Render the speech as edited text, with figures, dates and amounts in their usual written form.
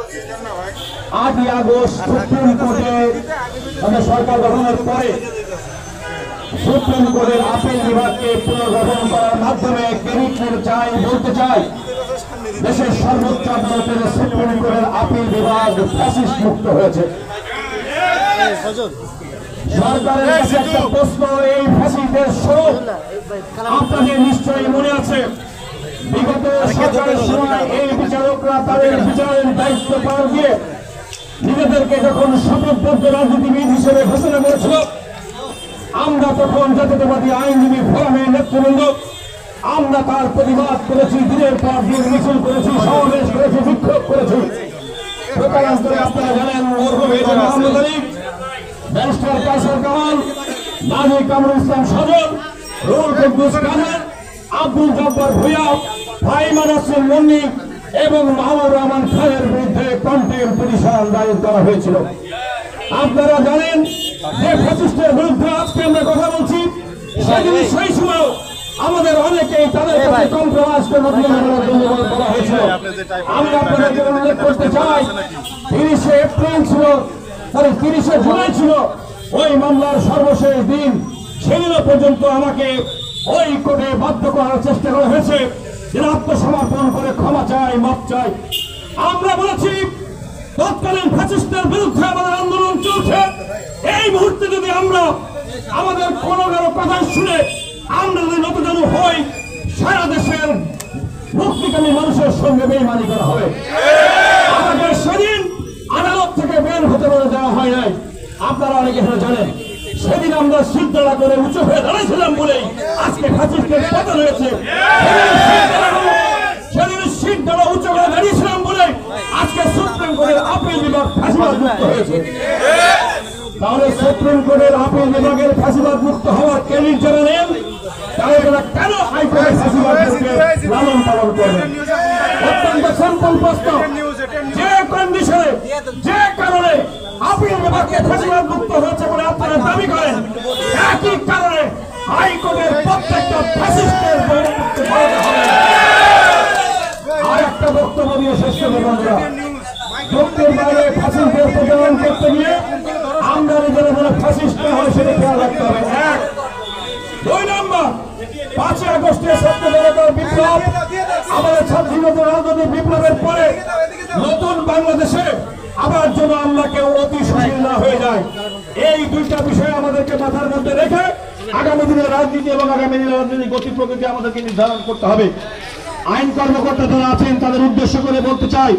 8ই August supreme কোর্টে সরকার গঠনের পরে সুপ্রিম কোর্টের আপিল বিভাগকে পুনর্গঠন করার মাধ্যমে বলতে চাই দেশের সর্বোচ্চ আদালতের সুপ্রিম কোর্টের আপিল বিভাগ ফ্যাসিস্ট মুক্ত হয়েছে। সরকারের কাছে একটা প্রশ্ন, এই ফ্যাসিস্টের স্বরূপ আপনাদের নিশ্চয়ই মনে আছে। বিগত সরকারের সময় এই বিচারকরা তাদের বিচারের দায়িত্ব পালন দিয়ে নিজেদেরকে যখন শপথবদ্ধ রাজনীতিবিদ হিসেবে ঘোষণা করেছিল, আমরা তখন জাতীয়তাবাদী আইনজীবী ফোরামের নেতৃবৃন্দ আমরা তার প্রতিবাদ করেছি, দিনের পর দিন মিছিল করেছি, সমাবেশ করেছি, বিক্ষোভ করেছি। প্রকারান্তরে আপনারা জানেন মোহাম্মদ আলী, ব্যারিস্টার কায়সার কামাল, নাজি কামরুল ইসলাম সজল, রুহুল কুদ্দুস কাদের, আব্দুল জব্বার ভূঁইয়া, ফাহিমা নাসরিন মুন্নি এবং মাহমুদুর রহমান খানের বিরুদ্ধে কন্টেম্প পিটিশন দায়ের করা হয়েছিল। আপনারা জানেন যে ফ্যাসিস্টের বিরুদ্ধে আজকে আমরা কথা বলছি, সেদিন সেই সময় আমাদের অনেকেই তাদের কাছে কম্প্রোমাইজ করে বলা হয়েছিল। আমি আপনাদেরকে উল্লেখ করতে চাই, 30শে এপ্রিল ছিল, 30শে জুলাই ছিল ওই মামলার সর্বশেষ দিন। সেদিনও পর্যন্ত আমাকে ওই কোর্টে বাধ্য করার চেষ্টা করা হয়েছে যে আত্মসমর্পণ করে ক্ষমা চাই, মাপ চাই। আমরা বলেছি তৎকালীন ফ্যাসিস্টের বিরুদ্ধে আমাদের আন্দোলন চলছে। এই মুহূর্তে যদি আমরা আমাদের কোনো কারো কথা শুনে আমরা যদি নতজানু হই, সারা দেশের মুক্তিকামী মানুষের সঙ্গে বেইমানি করা হবে। আমাকে সেদিন আদালত থেকে বের হতে বলে দেওয়া হয় নাই। আপনারা অনেকে জানেন, সেদিন আমরা সিদ্ধারা করে উঁচু হয়ে দাঁড়াইছিলাম বলেই আজকে ফ্যাসিস্টের পতন হয়েছে। সেদিন সিদ্ধারা উঁচু করে দাঁড়িয়েছিলাম বলে আজকে সুপ্রিম কোর্টের আপিল বিভাগ ফ্যাসিবাদ মুক্ত হয়েছে। তাহলে সুপ্রিম কোর্টের আপিল বিভাগের ফ্যাসিবাদ মুক্ত হওয়ার ক্রেডিট যারা নেন, তাহলে তারা কেন হাইকোর্টের ফ্যাসিবাদকে লালন পালন করবেন? অত্যন্ত সিম্পল প্রশ্ন, যে কন্ডিশনে, যে কারণে আপিল বিভাগকে ফ্যাসিবাদ মুক্ত হয়েছে বলে আপনারা দাবি করেন, একই কারণে হাইকোর্টের প্রত্যেকটা ফ্যাসিস্টের আর একটা বক্তব্য দিয়ে শেষ করবো। আমরা যুক্তির বাইরে ফ্যাসিস্টদের প্রচলন করতে গিয়ে আমরা নিজেরা যেন ফ্যাসিস্ট না হয় সেটা খেয়াল রাখতে হবে। 1, 2 নম্বর, 5ই আগস্টের ছাত্র জনতার বিপ্লব, আমাদের ছাত্রীদের রাজনৈতিক বিপ্লবের পরে নতুন বাংলাদেশে আবার যেন আমরা কেউ অতি সুশীল না হয়ে যায়। এই দুইটা বিষয় আমাদেরকে মাথার মধ্যে রেখে আগামী দিনের রাজনীতি এবং আগামী দিনের রাজনৈতিক গতি প্রকৃতি আমাদেরকে নির্ধারণ করতে হবে। আইন কর্মকর্তা যারা আছেন তাদের উদ্দেশ্য করে বলতে চাই,